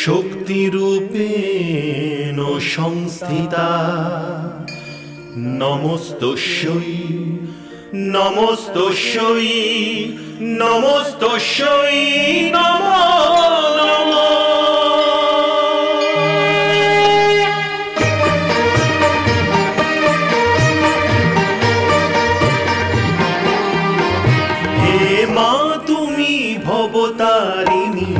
শক্তিরূপেণ সংস্থিতা নমস্তস্যৈ নমস্তস্যৈ নমস্তস্যৈ নমো নমঃ। ভবতারিণী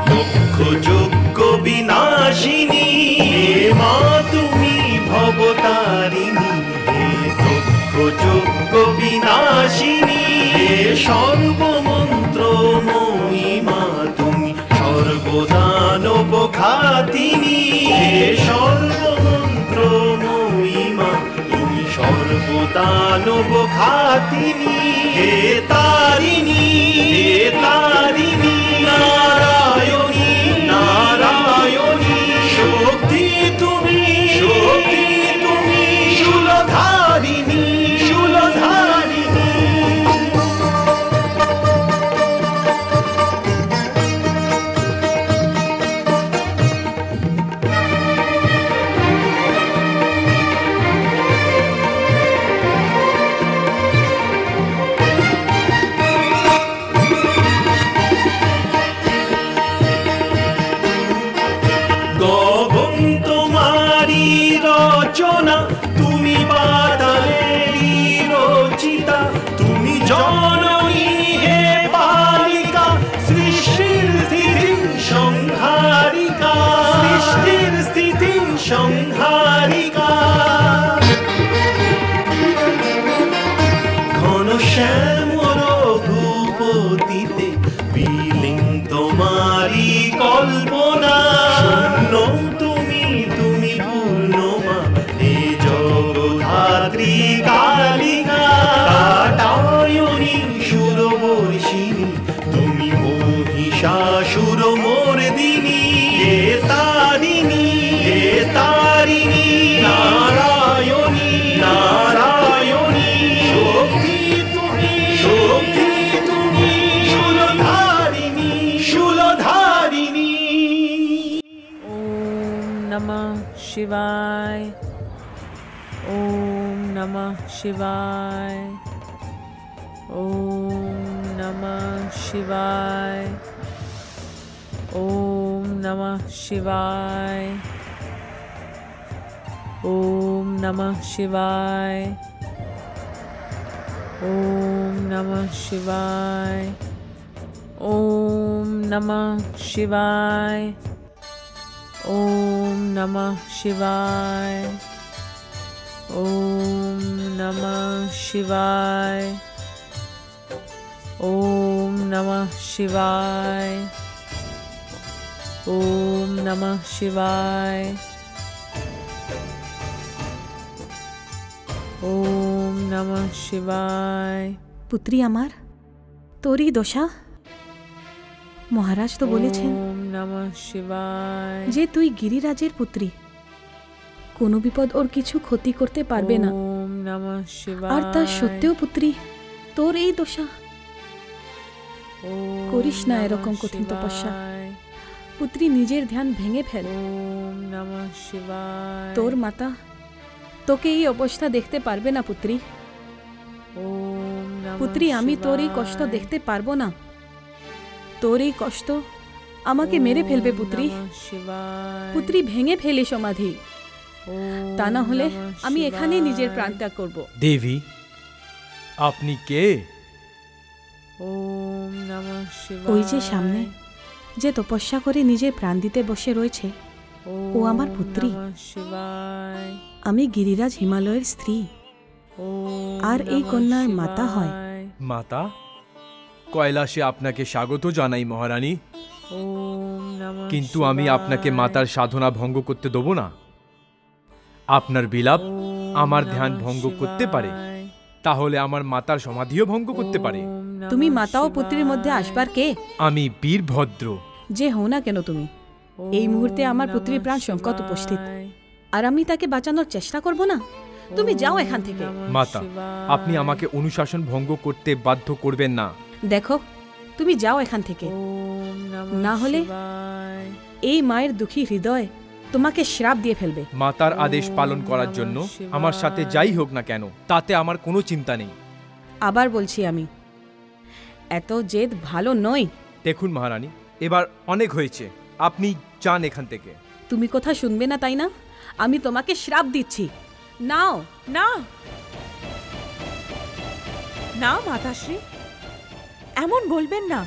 লক্ষ যজ্ঞ বিনাশিনী, হে মা তুমি ভবতারিণী, হে লক্ষ যজ্ঞ বিনাশিনী, হে সর্বমন্ত্রময়ী মা তুমি সর্বদানব ঘাতিনী, হে সর্বমন্ত্রময়ী মা তুমি সর্বদানব ঘাতিনী, হে তারিণী হে তারিণী নারায়ণী নারায়ণী শক্তি তুমি শূলধারিণী শূলধারিণী। তুমি বাতালেরই রচিতা, তুমি জননী হে পালিকা, সৃষ্টির স্থিতি সংহারিকা, সৃষ্টির স্থিতি সংহারিকা। ঘন শ্যামল রঘুপতিতে বিলীন তোমারি কল্পনা, শূন্য তুমি পূর্ণমা হে জগদ্ধাত্রী কালিকা, কাটায়নী সুরবর্ষিণী তুমি মহিষাসুর মর্দিনী, হে তারিণী নারায়ণী নারায়ণী শক্তি তুমি শূলধারিণী শূলধারিণী। ओम नमः शिवाय, ओम नमः शिवाय, ओम नमः शिवाय, ओम नमः शिवाय, ओम नमः शिवाय, ओम नमः शिवाय, ओम नमः शिवाय, ओम नमः शिवाय, ओम नमः शिवाय, ओम नमः शिवाय, ओम नमः शिवाय, ओम नमः शिवाय। पुत्री আমার তোরই দশা। মহারাজ তো বলেছেন ओम नमः शिवाय যে তুই গিরিরাজের পুত্রী, কোনো বিপদ ওর কিছু ক্ষতি করতে পারবে না। ओम नमः शिवाय। আর তা সত্ত্বেও পুত্রী তোর এই দশা। ओम করিস না नमः এরকম কঠিন তপস্যা। शिवाय। পুত্রী নিজের ধ্যান ভেঙে ফেল। ओम नमः शिवाय। তোর মাতা তোকে এই অবস্থা দেখতে পারবে না পুত্রী। ओम नमः পুত্রী আমি তোর এই शिवाय। কষ্ট দেখতে পারবো না। তোর এই কষ্ট আমাকে মেরে ফেলবে পুত্রী। ओम नमः शिवाय। পুত্রী ভেঙে ফেলে সমাধি, ओम তা না হলে नमः আমি এখানেই शिवाय। নিজের প্রাণ ত্যাগ করব। দেবী আপনি কে? ओम नमः शिवाय। ওই যে সামনে যে তপস্যা করে নিজের প্রাণ দিতে বসে রয়েছে ও আমার পুত্রী। ओम नमः शिवाय। আমি গিরিরাজ হিমালয়ের স্ত্রী ओम আর এই नमः কন্যার মাতা হয়। शिवाय। মাতা কৈলাসে আপনাকে স্বাগত জানাই মহারানী, ओम नमः কিন্তু আমি शिवाय। আপনাকে মাতার সাধনা ভঙ্গ করতে দেব না। আপনার বিলাপ ओम আমার नमः ধ্যান ভঙ্গ করতে পারে, शिवाय। তাহলে আমার মাতার সমাধিও ভঙ্গ করতে পারে। ओम नमः তুমি মাতা ও পুত্রীর शिवाय। মধ্যে আসবার কে? আমি বীরভদ্র। যে হও না কেন তুমি, এই মুহূর্তে আমার পুত্রীর প্রাণ সংকট উপস্থিত, আর আমি তাকে বাঁচানোর চেষ্টা করব না? তুমি যাও এখান থেকে। মাতা আপনি আমাকে অনুশাসন ভঙ্গ করতে বাধ্য করবেন না। দেখো তুমি যাও এখান থেকে, ओम नमः না হলে शिवाय। এই মায়ের দুঃখী হৃদয় তোমাকে শ্রাপ দিয়ে ফেলবে। মাতার আদেশ পালন করার জন্য আমার সাথে যাই হোক না কেন, তাতে আমার কোনো চিন্তা নেই। আবার বলছি আমি, এত জেদ ভালো নয়। দেখুন মহারানী, এবার অনেক হয়েছে, আপনি যান এখান থেকে। তুমি কথা শুনবে না তাই না? আমি তোমাকে শ্রাপ দিচ্ছি, নাও। না না মাতাশ্রী, এমন বলবেন না।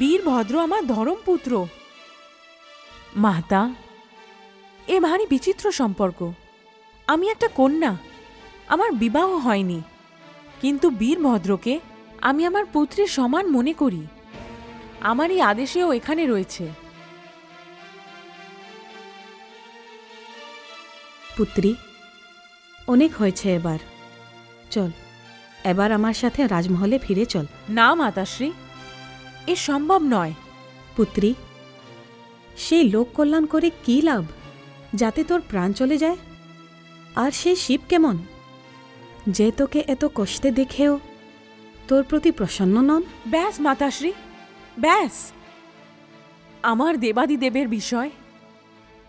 বীরভদ্র আমার ধরমপুত্র। মাতা, এ ভারী বিচিত্র সম্পর্ক। আমি একটা কন্যা, আমার বিবাহ হয়নি, কিন্তু বীরভদ্রকে আমি আমার পুত্রের সমান মনে করি। আমার এই আদেশেও এখানে রয়েছে। পুত্রী, অনেক হয়েছে, এবার চল, এবার আমার সাথে রাজমহলে ফিরে চল। না মাতাশ্রী, এ সম্ভব নয়। পুত্রী, সেই লোক কল্যাণ করে কি লাভ যাতে তোর প্রাণ চলে যায়? আর সেই শিব কেমন, যে তোকে এত কষ্টে দেখেও তোর প্রতি প্রসন্ন নন? ব্যাস মাতাশ্রী, ব্যাস। আমার দেবাদিদেবের বিষয়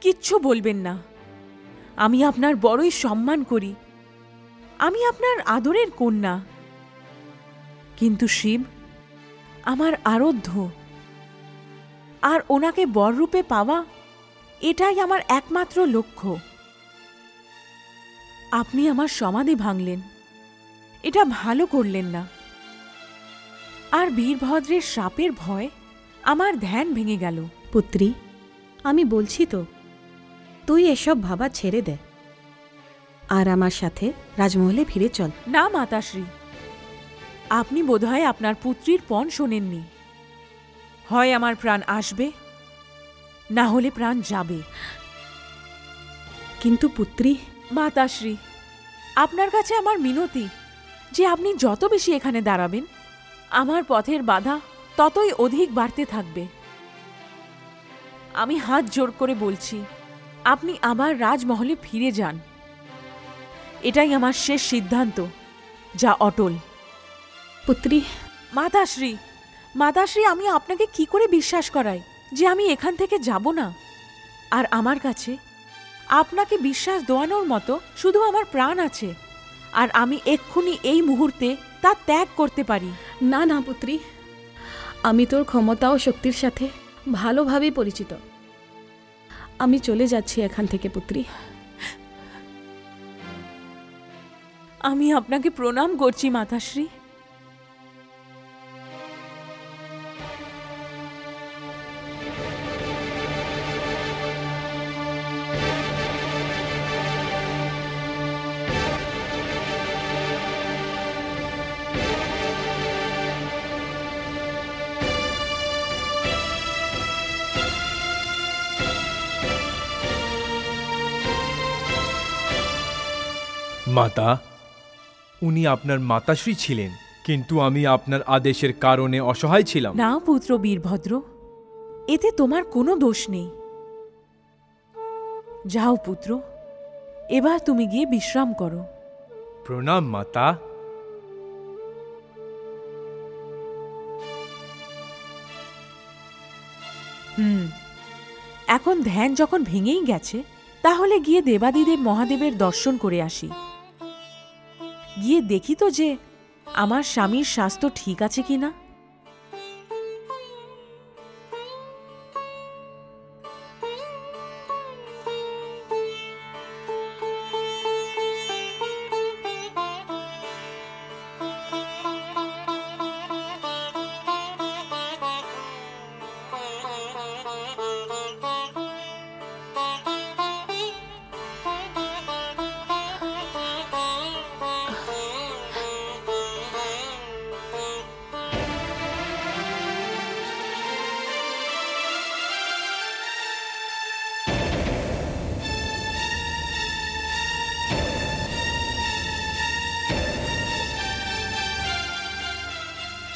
কিচ্ছু বলবেন না। আমি আপনার বড়ই সম্মান করি, আমি আপনার আদরের কন্যা। কিন্তু শিব আমার আরাধ্য, আর ওনাকে বররূপে পাওয়া এটাই আমার একমাত্র লক্ষ্য। আপনি আমার সমাধি ভাঙলেন, এটা ভালো করলেন না। আর বীরভদ্রের শাপের ভয় আমার ধ্যান ভেঙে গেল। পুত্রী, আমি বলছি তো, তুই এসব ভাবা ছেড়ে দে আর আমার সাথে রাজমহলে ফিরে চল। না মাতাশ্রী, আপনি বোধহয় আপনার পুত্রীর পণ শোনেননি। হয় আমার প্রাণ আসবে, না হলে প্রাণ যাবে। কিন্তু পুত্রী, মাতাশ্রী, আপনার কাছে আমার মিনতি যে আপনি যত বেশি এখানে দাঁড়াবেন, আমার পথের বাধা ততই অধিক বাড়তে থাকবে। আমি হাত জোর করে বলছি, আপনি আবার রাজমহলে ফিরে যান। এটাই আমার শেষ সিদ্ধান্ত, যা অটল। পুত্রী, মাতাশ্রী, মাতাশ্রী, আমি আপনাকে কি করে বিশ্বাস করাই যে আমি এখান থেকে যাব না? আর আমার কাছে আপনাকে বিশ্বাস দেওয়ানোর মতো শুধু আমার প্রাণ আছে, আর আমি এক্ষুনি এই মুহূর্তে তা ত্যাগ করতে পারি। না না পুত্রী, আমি তোর ক্ষমতা ও শক্তির সাথে ভালোভাবে পরিচিত। আমি চলে যাচ্ছি এখান থেকে পুত্রী। আমি আপনাকে প্রণাম করছি মাতাশ্রী। মাতা, উনি আপনার মাতাশ্রী ছিলেন, কিন্তু আমি আপনার আদেশের কারণে অসহায় ছিলাম। না পুত্র বীরভদ্র, এতে তোমার কোনো দোষ নেই। যাও পুত্র, এবার তুমি গিয়ে বিশ্রাম করো। প্রণাম মাতা। এখন ধ্যান যখন ভেঙেই গেছে, তাহলে গিয়ে দেবাদিদেব মহাদেবের দর্শন করে আসি। গিয়ে দেখি তো যে আমার স্বামীর স্বাস্থ্য ঠিক আছে কিনা।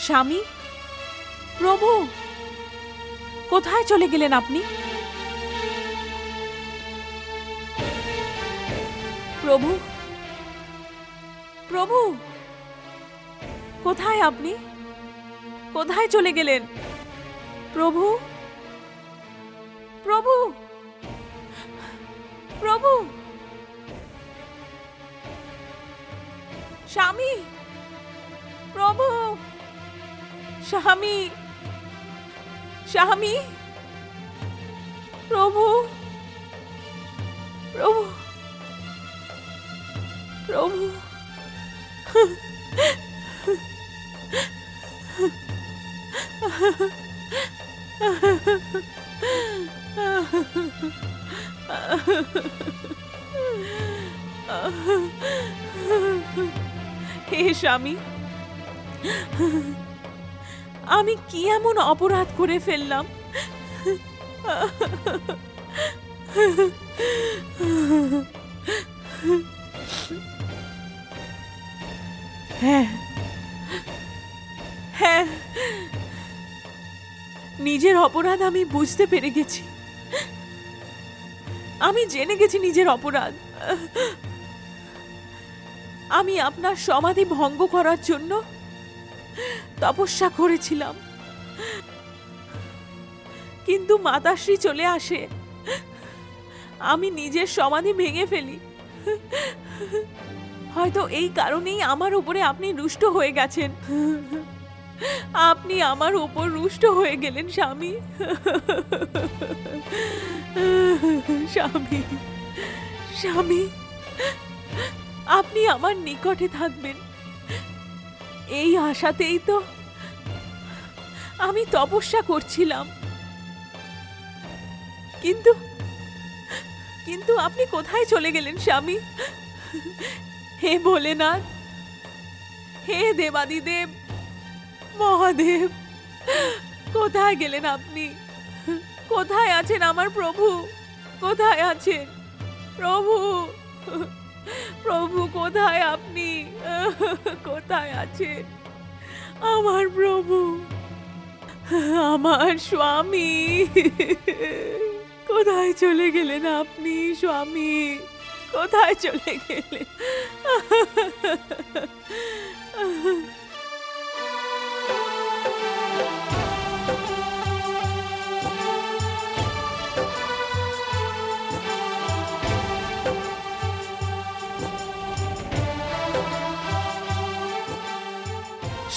স্বামী, প্রভু, কোথায় চলে গেলেন আপনি? প্রভু, প্রভু, কোথায় আপনি? কোথায় চলে গেলেন প্রভু? প্রভু, প্রভু, স্বামী, প্রভু, স্বামী, স্বামী, প্রভু, প্রভু, প্রভু। হে স্বামী, আমি কি এমন অপরাধ করে ফেললাম? হ্যাঁ, হ্যাঁ, নিজের অপরাধ আমি বুঝতে পেরে গেছি। আমি জেনে গেছি নিজের অপরাধ। আমি আপনার সমাধি ভঙ্গ করার জন্য তপস্যা করেছিলাম, কিন্তু মাতাশ্রী চলে আসে, আমি নিজের সমাধি ভেঙে ফেলি। হয়তো এই কারণেই আমার উপরে আপনি রুষ্ট হয়ে গেছেন। আপনি আমার উপর রুষ্ট হয়ে গেলেন স্বামী। স্বামী, স্বামী, আপনি আমার নিকটে থাকবেন এই আশাতেই তো আমি তপস্যা করছিলাম। কিন্তু কিন্তু আপনি কোথায় চলে গেলেন স্বামী? হে ভোলেনাথ, হে দেবাদিদেব, মহাদেব, কোথায় গেলেন আপনি? কোথায় আছেন আমার প্রভু? কোথায় আছেন প্রভু? প্রভু কোথায় আপনি? কোথায় আছেন আমার প্রভু, আমার স্বামী? কোথায় চলে গেলেন আপনি স্বামী? কোথায় চলে গেলেন?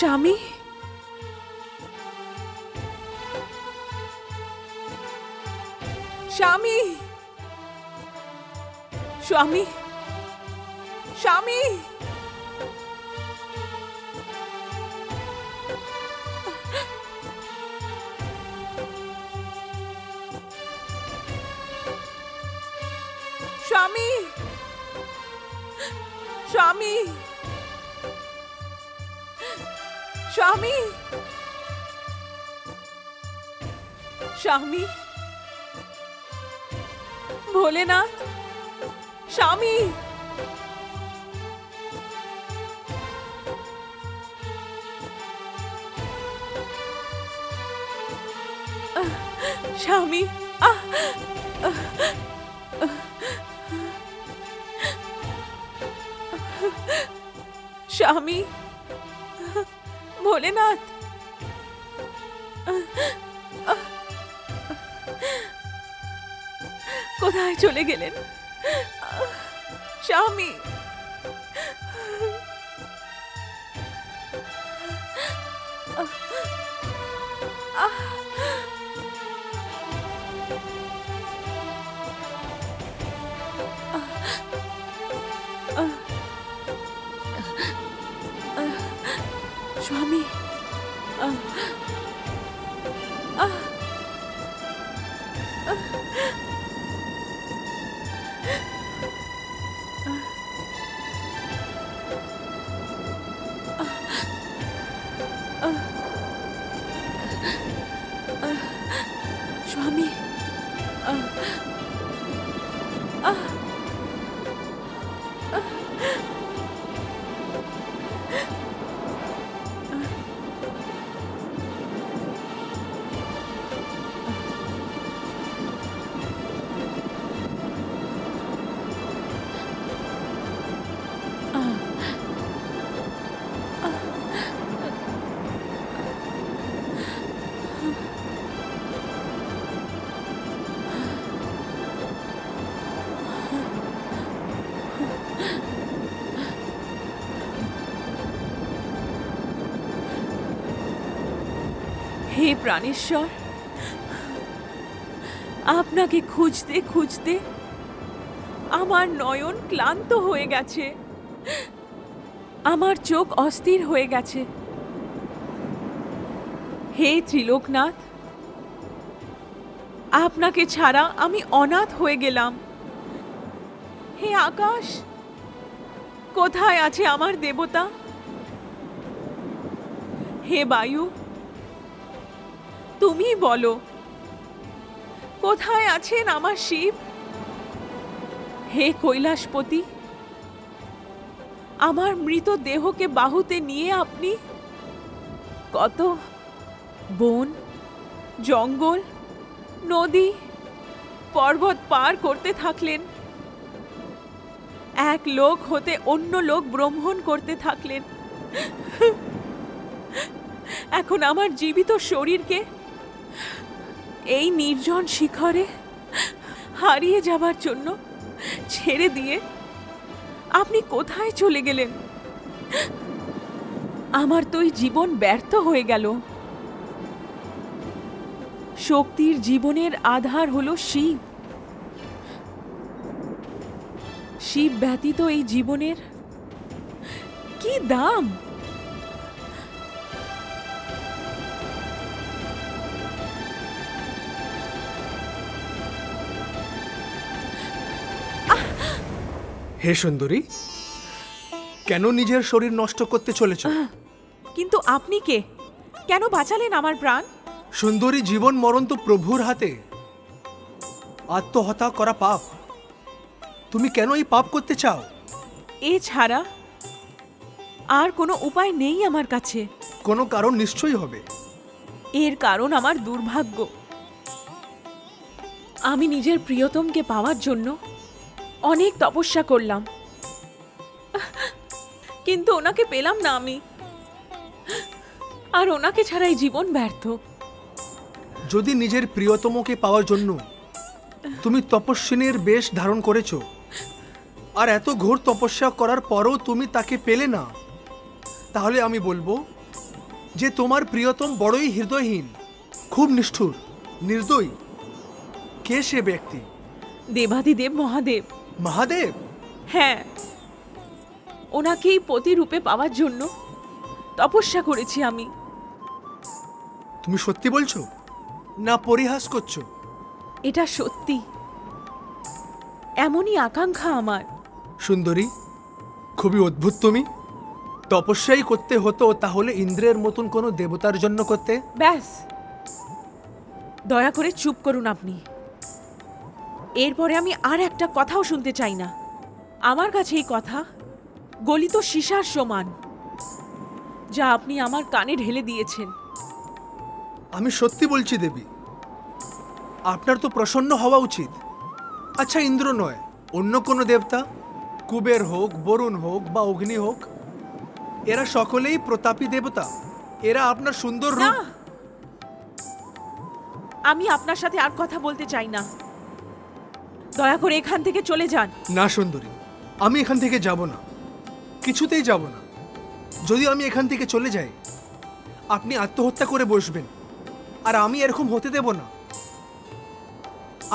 স্বামী, স্বামী, স্বামী, স্বামী, স্বামী, স্বামী, স্বামী, স্বামী, ভোলেনাথ, স্বামী, স্বামী, স্বামী, ভোলেনাথ, কোথায় চলে গেলেন স্বামী? স্বামী, স্বামী, হে প্রাণেশ্বর, আপনাকে খুঁজতে খুঁজতে আমার নয়ন ক্লান্ত হয়ে গেছে, আমার চোখ অস্থির হয়ে গেছে। হে ত্রিলোকনাথ, আপনাকে ছাড়া আমি অনাথ হয়ে গেলাম। হে আকাশ, কোথায় আছে আমার দেবতা? হে বায়ু, তুমি বলো, কোথায় আছেন আমার শিব? হে কৈলাসপতি, আমার মৃত দেহকে বাহুতে নিয়ে আপনি কত বন, জঙ্গল, নদী, পর্বত পার করতে থাকলেন, এক লোক হতে অন্য লোক ভ্রমণ করতে থাকলেন। এখন আমার জীবিত শরীরকে এই নির্জন শিখরে হারিয়ে যাবার জন্য ছেড়ে দিয়ে আপনি কোথায় চলে গেলেন? আমার তো এই জীবন ব্যর্থ হয়ে গেল। শক্তির জীবনের আধার হলো শিব। শিব ব্যতীত এই জীবনের কি দাম? হে সুন্দরী, কেন নিজের শরীর নষ্ট করতে চলেছ? কিন্তু আপনি কে? কেন বাঁচালেন আমার প্রাণ? সুন্দরী, জীবন মরণ তো প্রভুর হাতে। আত্মহত্যা করা পাপ। তুমি কেন এই পাপ করতে চাও? এছাড়া আর কোনো উপায় নেই আমার কাছে। কোনো কারণ নিশ্চয়ই হবে। এর কারণ আমার দুর্ভাগ্য। আমি নিজের প্রিয়তমকে পাওয়ার জন্য অনেক তপস্যা করলাম, কিন্তু ওনাকে পেলাম না আমি। আর ওনাকে ছাড়াই জীবন ব্যর্থ। যদি নিজের প্রিয়তমকে পাওয়ার জন্য তুমি তপস্বিনীর বেশ ধারণ করেছ, আর এত ঘোর তপস্যা করার পরও তুমি তাকে পেলে না, তাহলে আমি বলবো যে তোমার প্রিয়তম বড়ই হৃদয়হীন, খুব নিষ্ঠুর, নির্দয়ী। কে সে ব্যক্তি? দেবাদিদেব মহাদেব। মহাদেব? হ্যাঁ, ওনাকেই পতি রূপে পাওয়ার জন্য তপস্যা করেছি আমি। তুমি সত্যি বলছো না পরিহাস করছো? এটা সত্যি। এমনই আকাঙ্ক্ষা আমার। সুন্দরী, খুবই অদ্ভুত তুমি। তপস্যাই করতে হতো তাহলে ইন্দ্রের মতন কোনো দেবতার জন্য করতে। ব্যাস, দয়া করে চুপ করুন আপনি। এরপরে আমি আর একটা কথাও শুনতে চাই না। আমার কাছে এই কথা গলিত সীসার সমান, যা আপনি আমার কানে ঢেলে দিয়েছেন। আমি সত্যি বলছি দেবী, আপনার তো প্রসন্ন হওয়া উচিত। আচ্ছা, ইন্দ্র নয়, অন্য কোনো দেবতা, কুবের হোক, বরুণ হোক বা অগ্নি হোক, এরা সকলেই প্রতাপী দেবতা। এরা আপনার সুন্দর না, রূপ। আমি আপনার সাথে আর কথা বলতে চাই না। দয়া করে এখান থেকে চলে যান। না সুন্দরী, আমি এখান থেকে যাব না, কিছুতেই যাব না। যদি আমি এখান থেকে চলে যাই, আপনি আত্মহত্যা করে বসবেন, আর আমি এরকম হতে দেব না।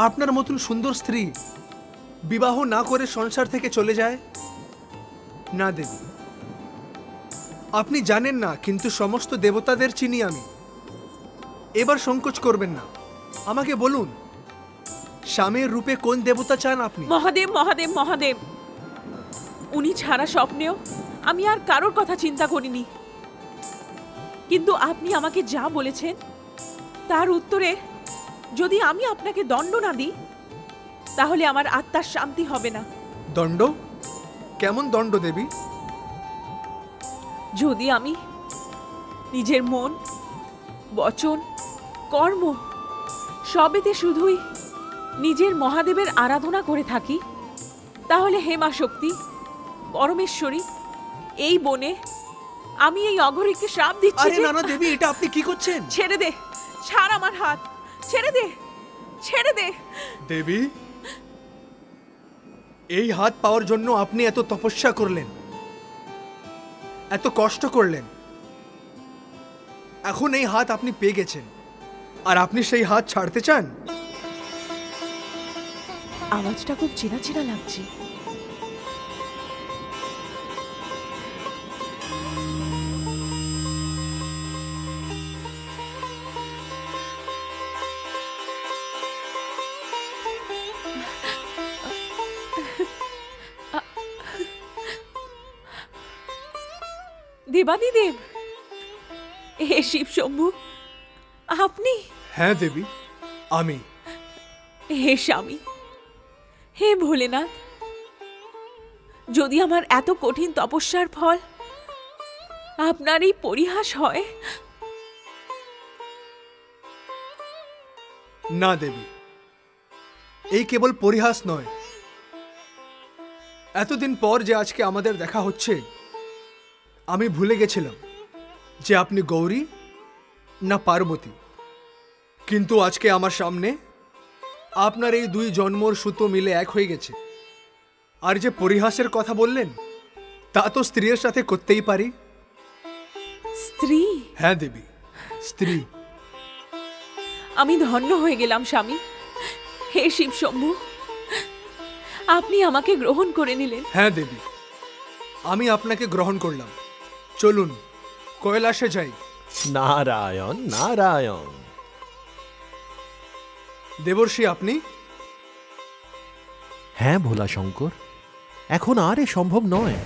আপনার মতন সুন্দর স্ত্রী বিবাহ না করে সংসার থেকে চলে যায় না দেবী। আপনি জানেন না, কিন্তু সমস্ত দেবতাদের চিনি আমি। এবার সংকোচ করবেন না, আমাকে বলুন, স্বামীর রূপে কোন দেবতা চান আপনি? মহাদেব, মহাদেব, মহাদেব। উনি ছাড়া স্বপ্নেও আমি আর কারোর কথা চিন্তা করিনি। কিন্তু আপনি আমাকে যা বলেছেন তার উত্তরে যদি আমি আপনাকে দণ্ড না দিই, তাহলে আমার আত্মার শান্তি হবে না। দণ্ড? কেমন দণ্ড দেবী? যদি আমি নিজের মন, বচন, কর্ম সবেতে শুধুই নিজের মহাদেবের আরাধনা করে থাকি, তাহলে হে মা শক্তি, পরমেশ্বরী, এই বনে আমি এই অঘরীকে শ্রাপ দিচ্ছি। আরে না না দেবী, এটা আপনি কি করছেন? ছেড়ে দে, ছাড় আমার হাত, ছেড়ে দে, ছেড়ে দে। দেবী, এই হাত পাওয়ার জন্য আপনি এত তপস্যা করলেন, এত কষ্ট করলেন। এখন এই হাত আপনি পেয়ে গেছেন, আর আপনি সেই হাত ছাড়তে চান? আওয়াজটা খুব চেনা চেনা লাগছে। দেবাদিদেব, হে শিব শম্ভু, আপনি? হ্যাঁ দেবী, আমি। হে স্বামী, হে ভোলেনাথ, যদি আমার এত কঠিন তপস্যার ফল আপনার এই পরিহাস হয়। না দেবী, এই কেবল পরিহাস নয়। এতদিন পর যে আজকে আমাদের দেখা হচ্ছে, আমি ভুলে গেছিলাম যে আপনি গৌরী না পার্বতী। কিন্তু আজকে আমার সামনে আপনার এই দুই জন্মর সুতো মিলে এক হয়ে গেছে। আর যে পরিহাসের কথা বললেন, তা তো স্ত্রীর সাথে করতেই পারি। স্ত্রী? হ্যাঁ দেবী, স্ত্রী। আমি ধন্য হয়ে গেলাম স্বামী। হে শিব শম্ভু, আপনি আমাকে গ্রহণ করে নিলেন। হ্যাঁ দেবী, আমি আপনাকে গ্রহণ করলাম। চলুন কৈলাসে যাই। নারায়ণ নারায়ণ। দেবর্ষি, আপনি? হ্যাঁ ভোলা শঙ্কর, এখন আর এ সম্ভব নয়।